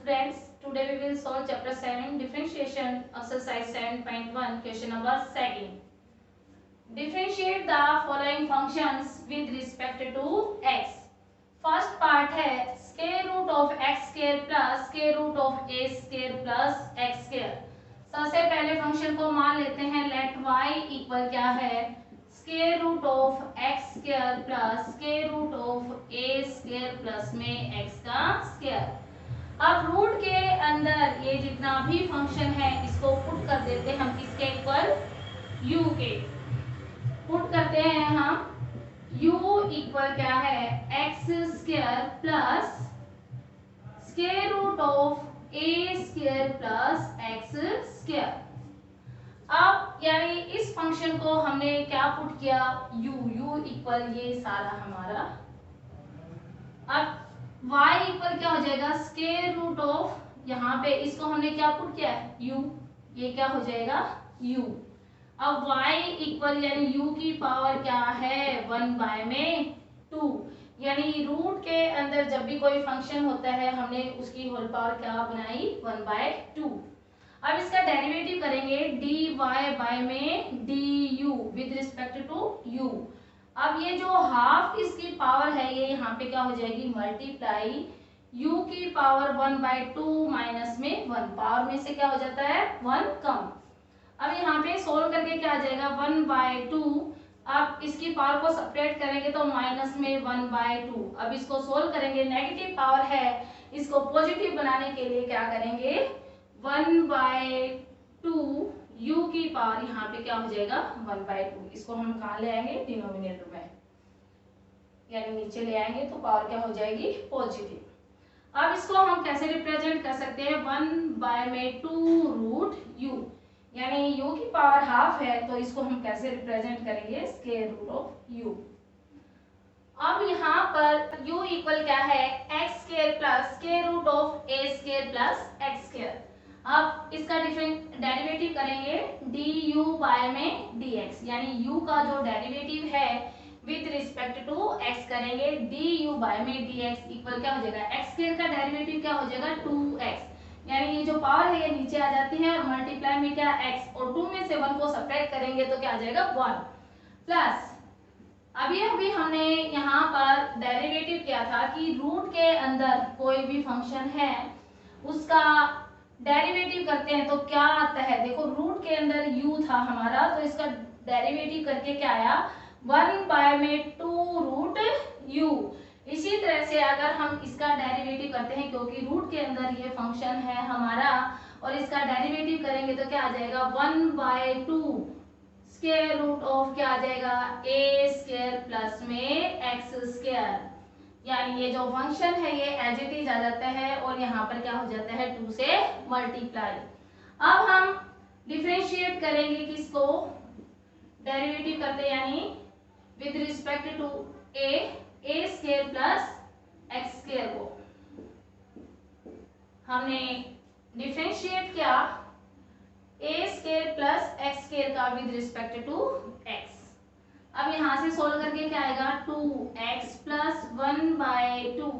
friends, today we will solve chapter 7 differentiation exercise 7.1 question number 2. Differentiate the following functions with respect to x. First part है square root of x square plus square root of a square plus x square. सबसे पहले function को मान लेते हैं let y equal क्या है square root of x square plus square root of a square plus में x का square. अब रूट के अंदर ये जितना भी फंक्शन है इसको पुट कर देते हैं हम किसके इक्वल u के. पुट करते हैं हम u इक्वल क्या है x square plus square root of a square plus x square. अब यानी इस फंक्शन को हमने क्या पुट किया u इक्वल ये सारा हमारा. अब y इक्वल क्या हो जाएगा स्क्वायर रूट ऑफ यहाँ पे इसको हमने क्या पुट किया है u, ये क्या हो जाएगा u. अब y इक्वल यानी u की पावर क्या है 1/2 यानी रूट के अंदर जब भी कोई फंक्शन होता है हमने उसकी होल पावर क्या बनाई 1/2. अब इसका डेरिवेटिव करेंगे dy बाय में du with respect to u. अब ये जो हाफ इसकी पावर है ये यहाँ पे क्या हो जाएगी मल्टीप्लाई u की पावर 1/2 माइनस में 1 पावर में से क्या हो जाता है 1 कम. अब यहाँ पे सोल्व करके क्या आ जाएगा 1/2. अब इसकी पावर को सेपरेट करेंगे तो माइनस में 1/2. अब इसको सोल्व करेंगे नेगेटिव पावर है इसको पॉजिटिव बनाने के लिए क्या करेंगे 1/2 u की पावर यहाँ पे क्या हो जाएगा 1/2. इसको हम कहाँ ले आएंगे डिनोमिनेटर में यानी नीचे ले आएंगे तो पावर क्या हो जाएगी पॉजिटिव. अब इसको हम कैसे रिप्रेजेंट कर सकते हैं 1/2 रूट u यानी u की पावर हाफ है तो इसको हम कैसे रिप्रेजेंट करेंगे स्क्वायर रूट ऑफ u. अब यहाँ पर u इक्वल क्या है x square plus square root of a square plus x square. अब इसका डेरिवेटिव करेंगे du बाय में dx यानी u का जो डेरिवेटिव है विद रिस्पेक्ट टू x करेंगे du बाय में dx इक्वल क्या हो जाएगा x स्क्वायर का डेरिवेटिव क्या हो जाएगा 2x यानी ये जो पावर है ये नीचे आ जाती है और मल्टीप्लाई में क्या x और 2 में से 1 को सब्ट्रैक्ट करेंगे तो क्या आ जाएगा 1 प्लस अभी हमने यहाँ पर डेरिवेटिव किया था कि रूट के अंदर कोई भी फंक्शन है उसका डेरिवेटिव करते हैं तो क्या आता है. देखो रूट के अंदर u था हमारा तो इसका डेरिवेटिव करके क्या आया 1/2 रूट u. इसी तरह से अगर हम इसका डेरिवेटिव करते हैं क्योंकि रूट के अंदर ये फंक्शन है हमारा और इसका डेरिवेटिव करेंगे तो क्या आ जाएगा 1/2 स्क्वायर रूट ऑफ क्या आ जाएगा a स्क्वायर प्लस में x स्क्वायर. यानी ये जो फंक्शन है ये एज इट इज आ जाता है और यहाँ पर क्या हो जाता है 2 से मल्टीप्लाई. अब हम डिफरेंशिएट करेंगे किसको डेरिवेटिव करते यानी with respect to a square plus x square को हमने डिफरेंशिएट किया a square plus x square का विद रिस्पेक्ट टू x. अब यहाँ से सोल्व करके क्या आएगा 2x plus 1/2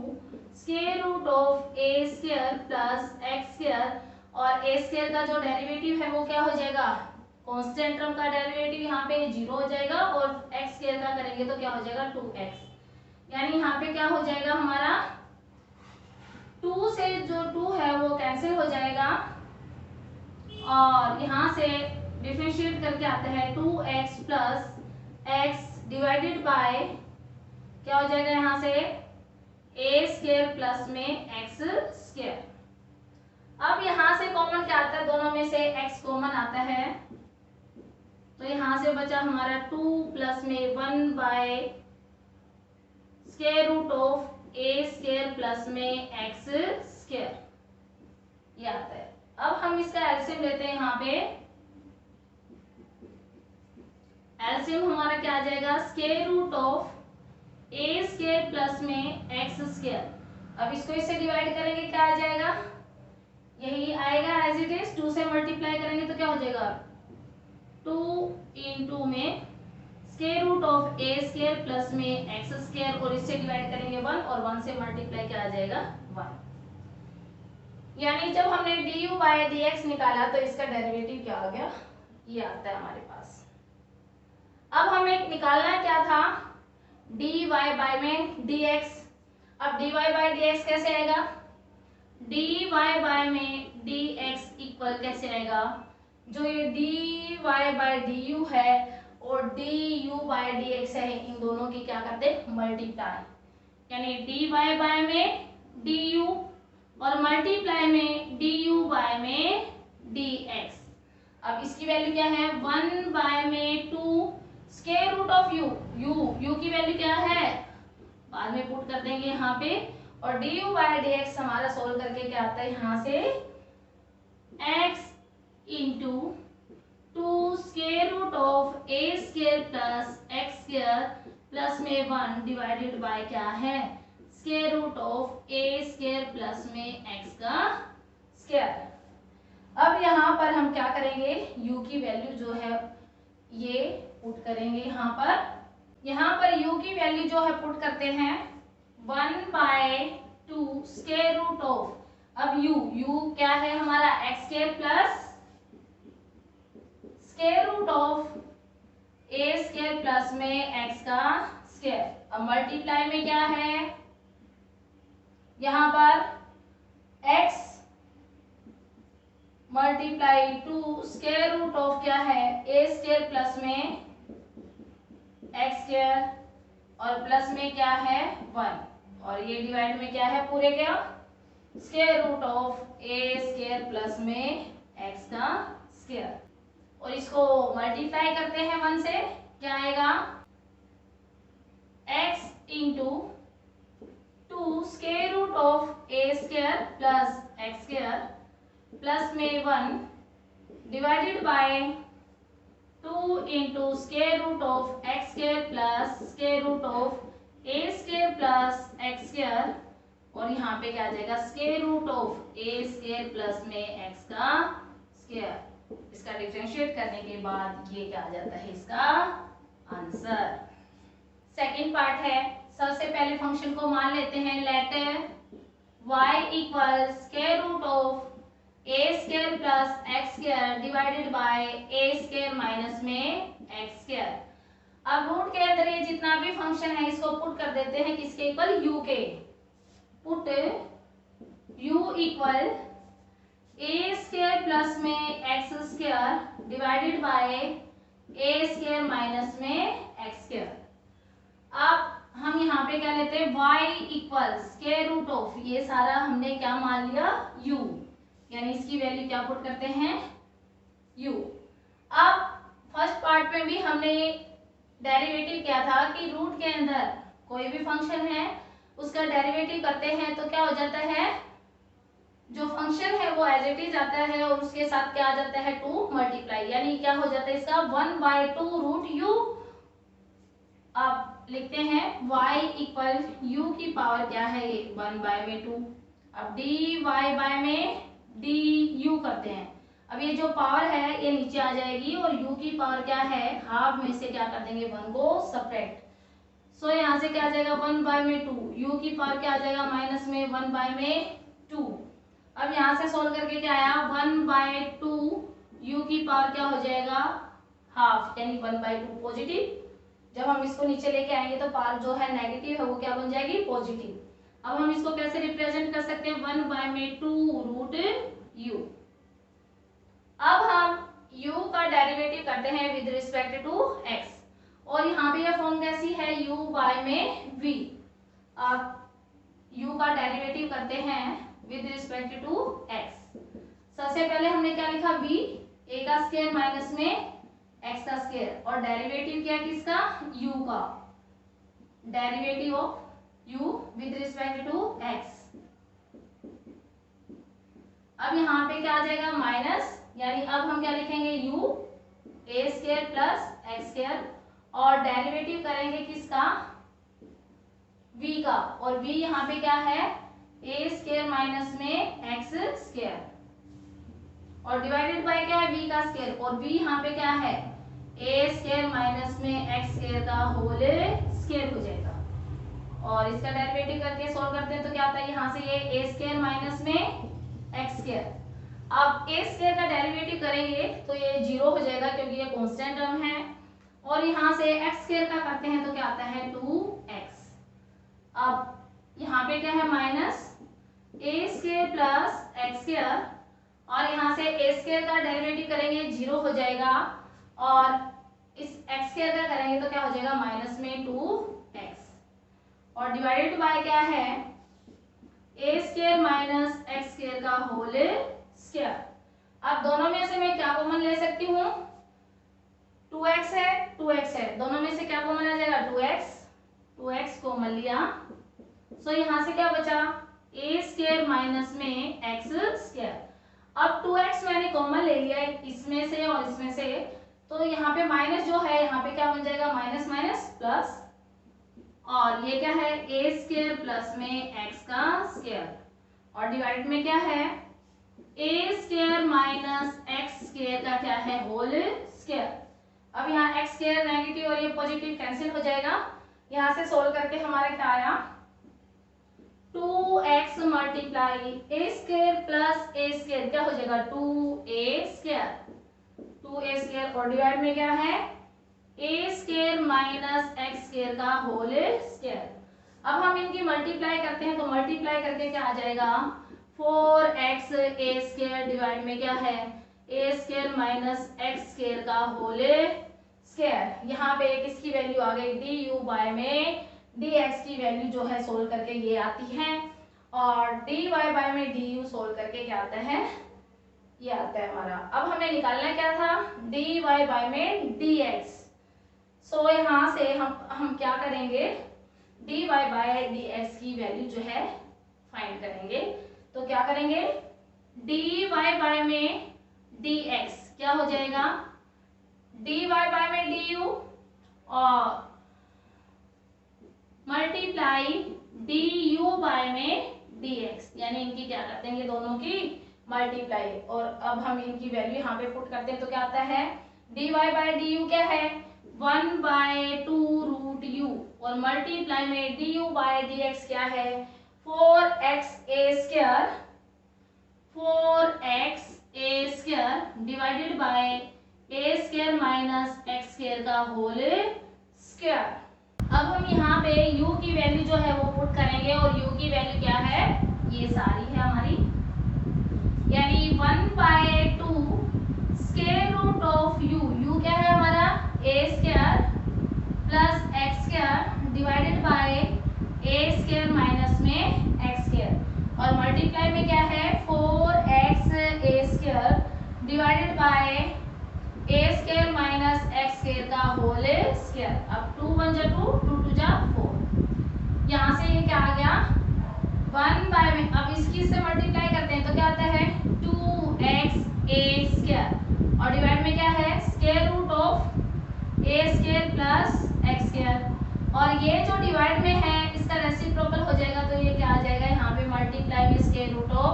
square root of a square plus x square और a स्क्वायर का जो डेरिवेटिव है वो क्या हो जाएगा कांस्टेंट टर्म का डेरिवेटिव यहाँ पे 0 हो जाएगा और x स्क्वायर का करेंगे तो क्या हो जाएगा 2x यानी यहाँ पे क्या हो जाएगा हमारा 2 से जो 2 है वो कैंसिल हो जाएगा और यहाँ से डिफरेंशिएट करके आता है 2x plus x divided by क्या हो जाएगा यहाँ से a स्क्वायर प्लस में x स्क्वायर. अब यहाँ से कॉमन क्या आता है दोनों में से x कॉमन आता है तो यहाँ से बचा हमारा 2 प्लस में 1 square root of a square plus में x स्क्वायर ये आता है. अब हम इसका एलसीएम लेते हैं यहाँ पे एलसीएम हमारा क्या आ जाएगा square root of a square plus में x स्क्वायर. अब इसको इससे डिवाइड करेंगे क्या आ जाएगा यही आएगा एज इट इज 2 से मल्टीप्लाई करेंगे तो क्या हो जाएगा 2 × में square root of a square plus में x स्क्वायर और इससे डिवाइड करेंगे 1 और 1 से मल्टीप्लाई क्या आ जाएगा 1. यानी जब हमने du बाय dx निकाला तो इसका डेरिवेटिव क्या आ गया, ये आता है हमारे पास। अब हमें निकालना क्या था, dy बाय में dx। अब dy बाय dx कैसे आएगा, dy बाय में dx इक्वल कैसे आएगा, जो ये dy बाय du है और du बाय dx है, इन दोनों की क्या करते हैं, मल्टीप्लाई। यानी dy बाय में du और मल्टीप्लाई में du बाय में dx। अब इसकी वैल्यू क्या है, 1 बाय में 2 स्क्वायर रूट ऑफ u की वैल्यू क्या है, बाद में पुट कर देंगे यहाँ पे। और du बाय dx हमारा सोल्व करके क्या आता है, यहाँ से x into 2 square root of a square plus x square plus में 1 डिवाइडेड बाय क्या है, square root of a square plus में x का स्क्वायर। अब यहाँ पर हम क्या करेंगे, u की वैल्यू जो है ये पुट करेंगे यहाँ पर u की वैल्यू जो है पुट करते हैं 1 बाय 2 स्क्वायर रूट ऑफ, अब u क्या है हमारा x square plus square root of a square plus में x का स्क्वायर। अब मल्टीप्लाई में क्या है, यहाँ पर x multiply 2 square root of क्या है, a स्क्वायर प्लस में x स्क्वायर और प्लस में क्या है 1, और ये डिवाइड में क्या है पूरे क्या, square root of a square plus में x का स्क्वायर। और इसको मल्टीप्लाई करते हैं 1 से, क्या आएगा, x into 2 square root of a square plus x square plus में 1 divided by 2 into square root of x square plus square root of a square plus x square, और यहाँ पे क्या आ जाएगा, square root of a square plus में x का square. इसका डिफरेंशिएट करने के बाद ये क्या आ जाता है, इसका आंसर। सेकंड पार्ट है, सबसे पहले फंक्शन को मान लेते हैं, let y equal square root of a square plus x square divided by a square minus में x स्क्वायर। अब रूट के अंदर ये जितना भी फंक्शन है इसको पुट कर देते हैं किसके इक्वल, u के। Put u equal a square plus में x square divided by a square minus में x स्क्वायर। अब हम यहाँ पे क्या लेते हैं, y equal square root of, ये सारा हमने क्या मान लिया, u, यानी इसकी वैल्यू क्या पुट करते हैं, u। अब फर्स्ट पार्ट में भी हमने डेरिवेटिव क्या था कि रूट के अंदर कोई भी फंक्शन है उसका डेरिवेटिव करते हैं तो क्या हो जाता है, जो फंक्शन है वो एज इट इज आता है और उसके साथ क्या आ जाता है, 2 मल्टीप्लाई, यानी क्या हो जाता है इसका 1 बाय 2 रूट u। अब लिखते हैं y इक्वल u की पावर क्या है, ये 1 बाय में 2। अब dy बाय में du करते हैं, अब ये जो पावर है ये नीचे आ जाएगी और u की पावर क्या है, हाफ में से क्या कर देंगे 1 को सब्ट्रैक्ट। सो यहाँ से क्या आ जाएगा 1 बाय में 2, u की पावर क्या आ जाएगा माइनस में 1 बाय में 2। अब यहाँ से सोल्व करके क्या आया, 1 बाय 2 u की पावर क्या हो जाएगा हाफ, यानी 1 बाय 2 पॉजिटिव। जब हम इसको नीचे लेके आएंगे तो पावर जो है नेगेटिव है वो क्या बन जाएगी, पॉजिटिव। अब हम इसको कैसे रिप्रेजेंट कर सकते हैं, 1 बाय में 2 रूट u। अब हम u का डेरिवेटिव करते हैं विद रिस्पेक्ट टू x, और यहाँ पे यह फॉर्म कैसी है, u बाय में v। अब u का डेरिवेटिव करते हैं विद रिस्पेक्ट टू x। सबसे पहले हमने क्या लिखा, v, a का स्क्वायर माइनस में x का स्क्वायर, और डेरिवेटिव क्या किसका, u का, derivative of u with respect to x। अब यहाँ पे क्या आ जाएगा माइनस, यानी अब हम क्या लिखेंगे u a square plus x square, और डेरिवेटिव करेंगे किसका, v का, और v यहाँ पे क्या है a स्क्वायर माइनस में x स्क्वायर, और डिवाइडेड बाय क्या है v का स्क्वायर, और v यहाँ पे क्या है a स्क्वायर माइनस में x स्क्वायर का होल स्क्वायर हो जाएगा। और इसका डेरिवेटिव करके सॉल्व करते हैं तो क्या आता है, यहाँ से ये a स्क्वायर माइनस में x स्क्वायर। अब ए स्क्वायर का डेरिवेटिव करेंगे तो ये 0 हो जाएगा क्योंकि ये कांस्टेंट टर्म है, और यहाँ से एक्स स्क्वायर का करते हैं तो क्या आता है 2x। अब यहाँ पे क्या है माइनस ए स्क्वायर प्लस एक्स स्क्वायर, और यहाँ से ए स्क्वायर का डेरिवेटिव करेंगे 0 हो जाएगा, और इस एक्स स्क्वायर का करेंगे तो क्या हो जाएगा माइनस में 2x, और डिवाइडेड बाय क्या है a square minus x square का होल स्क्वायर। अब दोनों में से मैं क्या कॉमन ले सकती हूँ, 2x है 2x है, दोनों में से क्या कॉमन आ जाएगा 2x कॉमन लिया, सो यहाँ से क्या बचा ए स्क्वायर माइनस में एक्स स्क्वायर। अब 2x मैंने कॉमन ले लिया इसमें से और इसमें से, तो यहाँ पे माइनस जो है यहाँ पे क्या बन जाएगा माइनस माइनस प्लस, और ये क्या है ए स्क्वायर प्लस में एक्स का स्क्वायर, और डिवाइड में क्या है a square minus x square का क्या है होल स्क्वायर। अब यहाँ एक्स स्क्वायर नेगेटिव और ये पॉजिटिव कैंसिल हो जाएगा, यहाँ से सोल्व करके हमारा क्या आया 2x मल्टीप्लाई ए स्क्वायर प्लस ए स्क्वायर क्या हो जाएगा 2a स्क्वायर, और डिवाइड में क्या है a square minus x square का होल स्क्वायर। अब हम इनकी मल्टीप्लाई करते हैं तो मल्टीप्लाई करके क्या आ जाएगा 4x ए स्क्वायर, डिवाइड में क्या है a square minus x square का होल स्क्वायर। यहाँ पे एक इसकी वैल्यू आ गई डी यू बाय में dx की वैल्यू जो है सोल्व करके ये आती है, और dy बाय में du सोल्व करके क्या आता है ये आता है हमारा। अब हमें निकालना क्या था dy बाय में dx, सो यहाँ से हम क्या करेंगे dy बाय dx की वैल्यू जो है फाइंड करेंगे, तो क्या करेंगे dy बाय में dx क्या हो जाएगा dy बाय में du और मल्टीप्लाई du बाय में dx, यानी इनकी क्या करते हैं ये दोनों की मल्टीप्लाई, और अब हम इनकी वैल्यू यहाँ पे पुट करते हैं तो क्या आता है dy बाय du क्या है 1/2 रूट u, और मल्टीप्लाई में du बाय dx क्या है 4x a square divided by a square minus x square का होल स्क्वायर। अब हम यहाँ पे u की वैल्यू जो है वो पुट करेंगे, और u की वैल्यू क्या है ये सारी है हमारी, यानी 1/2 स्क्वायर रूट ऑफ u क्या है हमारा a square plus x square divided by a square minus में x स्क्वायर, और मल्टीप्लाई में क्या है 4x a square divided by a square minus x square का होल स्क्वायर। अब 2 1 जा 2 2 2 जा 4, यहाँ से ये क्या आ गया 1 बाय में, अब इसकी से मल्टीप्लाई करते हैं तो क्या आता है 2x a स्क्वायर, और डिवाइड में क्या है square root of a square plus x square, और ये जो डिवाइड में है इसका रेसिप्रोकल हो जाएगा तो ये क्या आ जाएगा यहाँ पे मल्टीप्लाई में square root of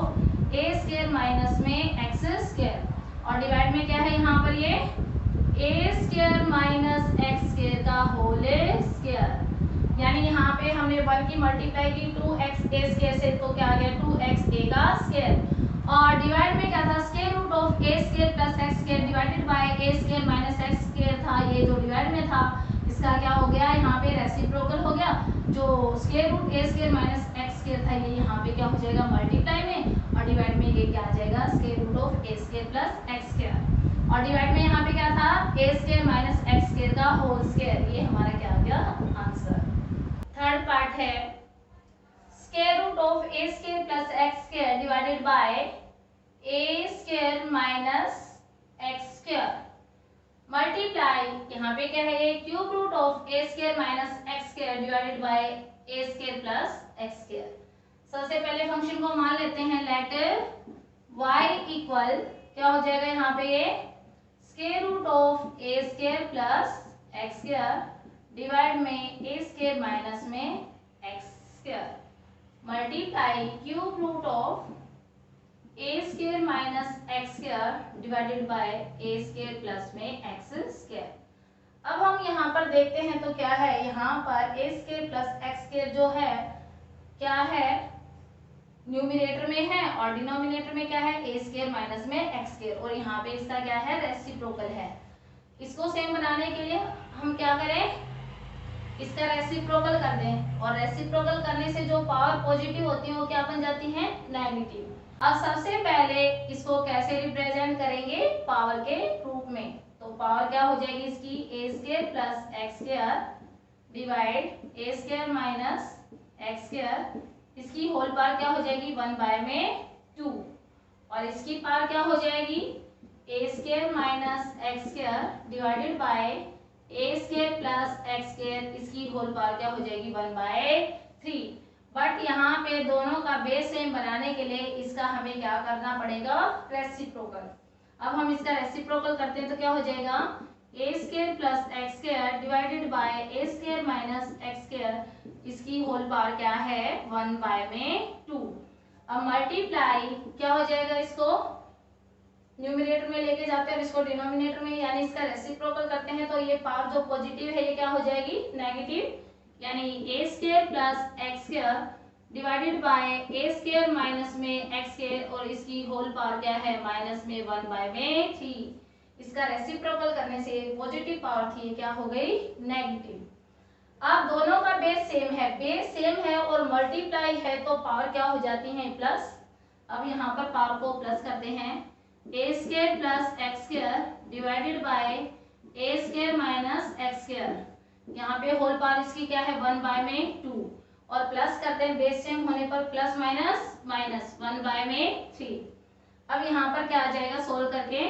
a square minus में x स्क्वायर, और डिवाइड में क्या है यहाँ पर ये a square minus x square का होल स्क्वायर, यानी यहाँ पे हमने 1 की मल्टीप्लाई की 2x a स्क्वायर से तो क्या आ गया 2x a का स्क्वायर, और डिवाइड में क्या था square root of a square plus x square divided by a square minus x square था, ये जो डिवाइड में था इसका क्या हो गया यहाँ पे रेसिप्रोकल हो गया, जो square root a square minus x square था ये यहाँ पे क्या हो जाएगा मल्टीप्लाई में, और डिवाइड में ये क्या आ जाएगा square root of a square plus x square, और डिवाइड में यहाँ पे क्या था a square minus x square का होल स्क्वायर, ये हमारा क्या आ गया आंसर। थर्ड पार्ट है square root of a square plus x square divided by a square minus x square multiply यहाँ पे क्या है ये cube root of a square minus x square divided by a square plus x square. सबसे पहले function को मान लेते हैं, लेट y इक्वल क्या हो जाएगा यहाँ पे ये square root of a square plus x square divide में a स्क्वायर माइनस में x square multiply cube root of a square minus x square divided by a square plus में x square. अब हम यहाँ पर देखते हैं तो क्या है यहाँ पर a square plus x square जो है क्या है न्यूमिनेटर में है और डिनोमिनेटर में क्या है, ए स्क्वायर माइनस में एक्स स्क्वायर, और यहाँ पे इसका क्या है, रेसिप्रोकल है। इसको सेम बनाने के लिए हम क्या करें, इसका रेसिप्रोकल कर दें, और रेसिप्रोकल करने से जो पावर पॉजिटिव होती है वो क्या बन जाती है, नेगेटिव। अब सबसे पहले इसको कैसे रिप्रेजेंट करेंगे, पावर के रूप में। तो पावर क्या हो जाएगी इसकी, a square plus x square divide a square minus x square, इसकी होल पावर क्या हो जाएगी, 1/2, और इसकी पावर क्या हो जाएगी, a square minus x square divided by a square plus x square, इसकी होल पावर क्या हो जाएगी, 1/3। बट यहाँ पे दोनों का बेस सेम बनाने के लिए इसका हमें क्या करना पड़ेगा, रेसिप्रोकल। अब हम इसका रेसिप्रोकल करते हैं तो क्या हो जाएगा, a square plus x square divided by a square minus x square, इसकी होल पावर क्या है, 1/2। अब मल्टीप्लाई क्या हो जाएगा, इसको न्यूमिनेटर में लेके जाते हैं और इसको डिनोमिनेटर में, यानी इसका रेसिप्रोकल करते हैं तो ये पावर जो पॉजिटिव है ये क्या हो जाएगी, नेगेटिव, यानी a square plus x square divided by a square minus में एक्स स्क्वायर, और इसकी होल पावर क्या है, माइनस में 1/3। इसका रेसिप्रोकल करने से पॉजिटिव पावर थी, क्या हो गई, नेगेटिव। अब दोनों का बेस सेम है और मल्टीप्लाई है तो पावर क्या हो जाती है, प्लस। अब यहाँ पर पावर को प्लस करते हैं, a square plus x square divided by a square minus x square, यहाँ पे होल पावर इसकी क्या है, 1/2, और प्लस करते हैं, बेस सेम होने पर प्लस माइनस माइनस 1/3। अब यहाँ पर क्या आ जाएगा, सोल्व करके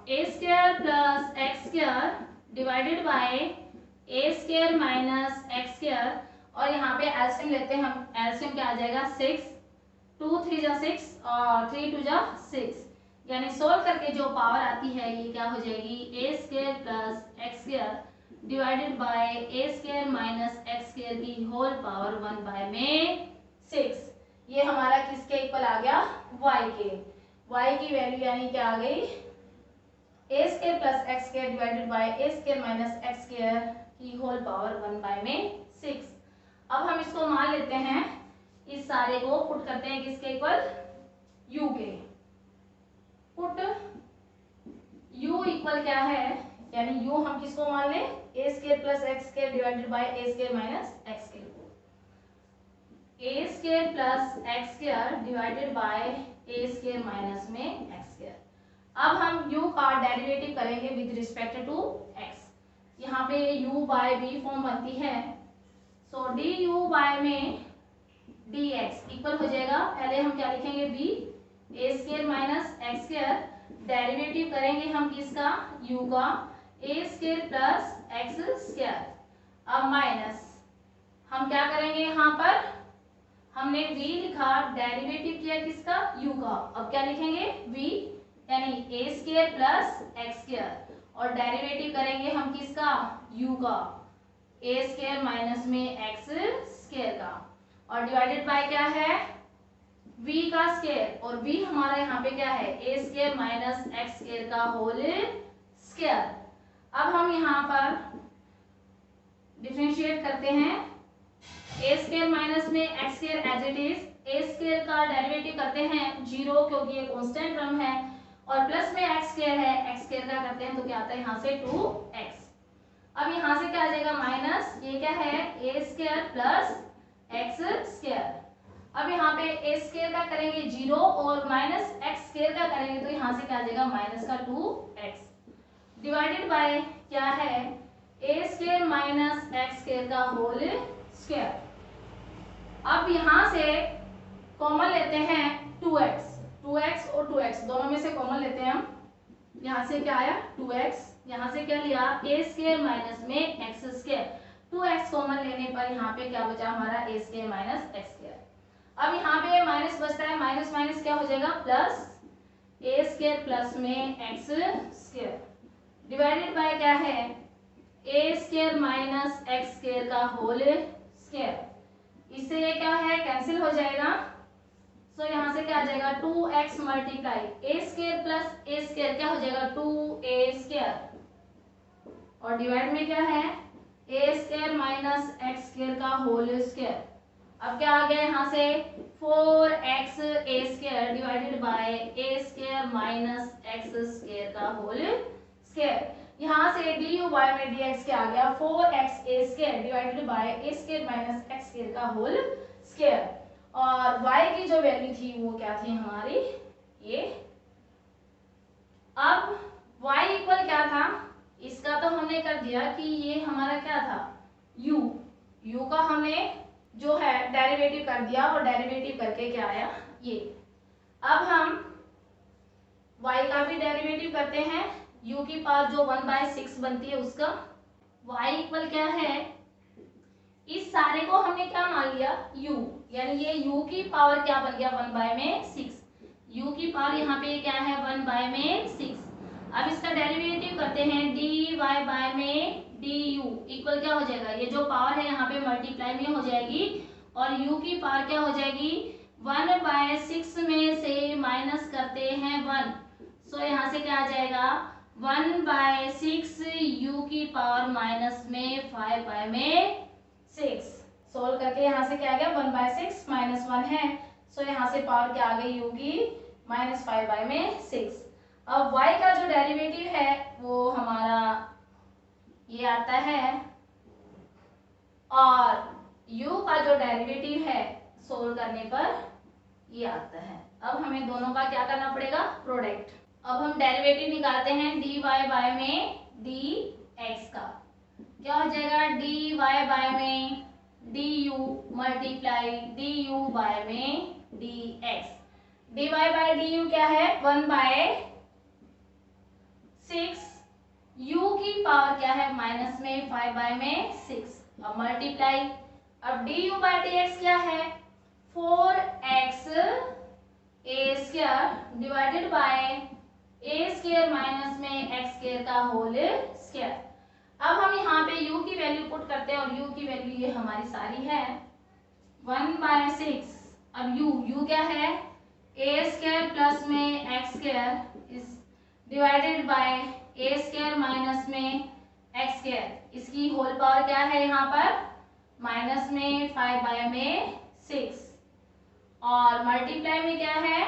a square plus x square divided by a square minus x square, और यहाँ पे एलसीएम लेते हैं हम, एलसीएम क्या आ जाएगा, 6, 2 3 जा 6 और 3 2 जा 6, यानी सोल्व करके जो पावर आती है ये क्या हो जाएगी, a square plus x square divided by a square minus x square की होल पावर 1/6। ये हमारा किसके इक्वल आ गया, y के। y की वैल्यू यानी क्या आ गई, a square plus x square divided by a square minus x square की होल पावर 1/6। अब हम इसको मान लेते हैं, इस सारे को पुट करते हैं किसके इक्वल, u के। पुट u इक्वल क्या है, यानी u हम किसको मान लें, a square plus x square divided by a square minus x square को, a square plus x square divided by a square minus में एक्स स्क्वायर। अब हम u का डेरिवेटिव करेंगे विद रिस्पेक्ट टू x। यहाँ पे u बाय b फॉर्म बनती है, सो du बाय में dx इक्वल हो जाएगा, पहले हम क्या लिखेंगे, b a square minus x square, derivative करेंगे हम किसका, u का, a square plus x square. अब माइनस हम क्या करेंगे, यहाँ पर हमने v लिखा, डेरिवेटिव किया किसका, u का, अब क्या लिखेंगे, v यानी a square plus x square, और डेरिवेटिव करेंगे हम किसका, u का, ए स्क्वायर माइनस में एक्स स्क्वायर का, और डिवाइडेड बाय क्या है, v का स्क्वायर, और v हमारा यहाँ पे क्या है, a square minus x square का होल स्क्वायर। अब हम यहाँ पर डिफरेंशिएट करते हैं, ए स्क्वायर माइनस में x square as it is, a square का डेरिवेटिव करते हैं 0 क्योंकि ये कांस्टेंट टर्म है, और प्लस में एक्स स्क्वायर है, एक्स स्क्वायर का करते हैं तो क्या आता है यहाँ से 2x। अब यहाँ से क्या आ जाएगा, माइनस, ये क्या है, a square plus x square. अब यहाँ पे ए स्क्वायर का करेंगे 0 और माइनस एक्स स्क्वायर का करेंगे तो यहाँ से क्या आ जाएगा, माइनस का 2x डिवाइडेड बाय क्या है, a square minus x square का होल स्क्वायर। अब यहाँ से कॉमन लेते हैं 2x और 2x दोनों में से कॉमन लेते हैं हम, यहाँ से क्या आया 2x, यहाँ से क्या लिया, ए स्क्वायर माइनस में एक्स स्क्वायर, 2x कॉमन लेने पर यहाँ पे क्या बचा हमारा, ए स्क्वायर माइनस एक्स स्क्वायर। अब यहाँ पे माइनस बचता है, माइनस माइनस क्या हो जाएगा, प्लस, ए स्क्वायर प्लस में एक्स स्क्वायर डिवाइडेड बाय क्या है, a square minus x square का होल स्क्वायर। इससे ये क्या है, कैंसिल हो जाएगा, सो यहाँ से क्या आ जाएगा, 2x मल्टीप्लाई ए स्क्वायर प्लस ए स्क्वायर क्या हो जाएगा, 2a स्क्वायर, और डिवाइड में क्या है, a square minus x square का होल स्क्वायर। अब क्या आ गया यहाँ से 4x a square divided by a square minus x square का होल स्क्वायर। यहाँ से du बाय में dx क्या आ गया 4x a square divided by a square minus x square का होल स्क्वायर। और y की जो वैल्यू थी वो क्या थी हमारी ये। अब y इक्वल क्या था, इसका तो हमने कर दिया कि ये हमारा क्या था u का हमने जो है डेरिवेटिव कर दिया और डेरिवेटिव करके क्या आया ये। अब हम y का भी डेरिवेटिव करते हैं, u की पावर जो 1/6 बनती है उसका। y इक्वल क्या है, इस सारे को हमने क्या मान लिया u, यानी ये u की पावर क्या बन गया 1/6। u की पावर यहाँ पे क्या है 1/6। अब इसका डेरिवेटिव करते हैं dy बाय में du इक्वल क्या हो जाएगा, ये जो पावर है यहाँ पे मल्टीप्लाई में हो जाएगी और u की पावर क्या हो जाएगी 1/6 में से माइनस करते हैं 1, सो यहाँ से क्या आ जाएगा 1/6 u की पावर माइनस में 5/6। सोल्व करके यहाँ से क्या आ गया 1/6 माइनस 1 है, सो यहाँ से पावर क्या आ गई u की माइनस 5/6। अब y का जो डेरिवेटिव है वो हमारा ये आता है और u का जो डेरिवेटिव है सोल्व करने पर ये आता है। अब हमें दोनों का क्या करना पड़ेगा प्रोडक्ट। अब हम डेरिवेटिव निकालते हैं dy बाय में dx का, क्या हो जाएगा dy बाय में du मल्टीप्लाई du बाय में dx। dy बाय du क्या है 1/6, u की पावर क्या है माइनस में 5/6। अब मल्टीप्लाई, अब du बाय dx क्या है 4x a square divided by a square minus में x स्क्वायर का होल स्क्वायर। अब हम यहाँ पे u की वैल्यू पुट करते हैं और u की वैल्यू ये हमारी सारी है 1/6। अब u क्या है a स्क्वायर प्लस में x स्क्वायर इस divided by a square minus में x स्क्वायर, इसकी होल पावर क्या है यहाँ पर माइनस में 5/6 और मल्टीप्लाई में क्या है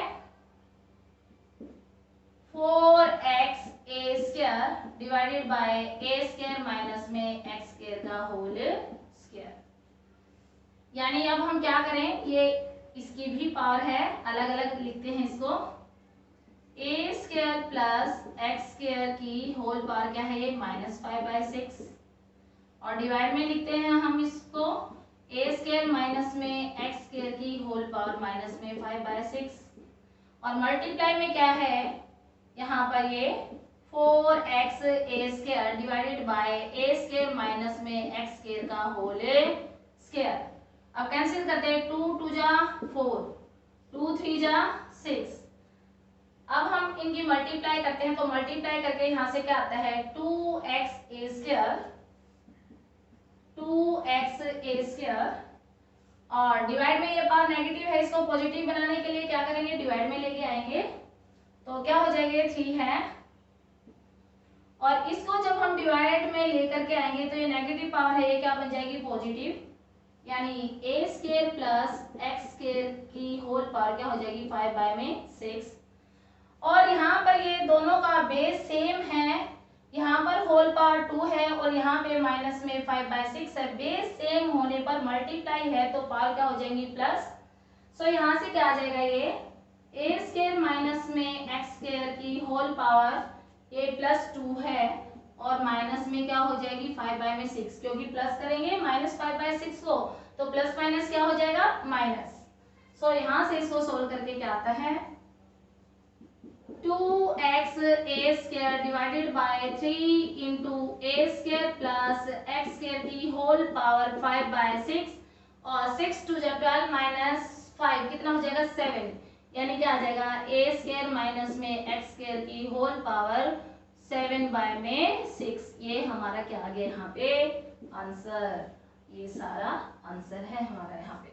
4x a square divided by a square minus में x स्क्वायर का होल स्क्वायर। यानी अब हम क्या करें, ये इसकी भी पावर है, अलग अलग लिखते हैं इसको, a square plus x square की होल पावर क्या है ये माइनस 5/6 और डिवाइड में लिखते हैं हम इसको a स्क्वायर माइनस में x स्क्वायर की होल पावर माइनस में 5/6 और मल्टीप्लाई में क्या है यहाँ पर ये 4x a square divided by a square minus में x स्क्वायर का होल स्क्वायर। अब कैंसिल करते हैं 2 2 जा 4, 2 3 जा 6। अब हम इनकी मल्टीप्लाई करते हैं तो मल्टीप्लाई करके यहाँ से क्या आता है 2x a स्क्वायर और डिवाइड में ये पावर नेगेटिव है, इसको पॉजिटिव बनाने के लिए क्या करेंगे डिवाइड में लेके आएंगे तो क्या हो जाएगा 3 है और इसको जब हम डिवाइड में लेकर के आएंगे तो ये नेगेटिव पावर है ये क्या बन जाएगी पॉजिटिव, यानी a square plus x square की होल पावर क्या हो जाएगी 5/6 और यहाँ पर ये दोनों का बेस सेम है, यहाँ पर होल पावर 2 है और यहाँ पे माइनस में 5/6 है। बेस सेम होने पर मल्टीप्लाई है तो पावर क्या हो जाएंगी प्लस, सो यहाँ से क्या आ जाएगा ये a स्क्वायर माइनस में x स्क्वायर की होल पावर ये +2 है और माइनस में क्या हो जाएगी 5/6, क्योंकि प्लस करेंगे माइनस 5/6 को तो प्लस माइनस क्या हो जाएगा माइनस। सो यहाँ से इसको सोल्व करके क्या आता है 2x a square divided bye 3 into a square plus x square की होल पावर 5/6 और 6 2 12 माइनस 5 कितना हो जाएगा 7, यानी क्या आ जाएगा a स्क्वायर माइनस में x स्क्वायर की होल पावर 7/6। ये हमारा क्या आ गया यहाँ पे आंसर, ये सारा आंसर है हमारा यहाँ पे।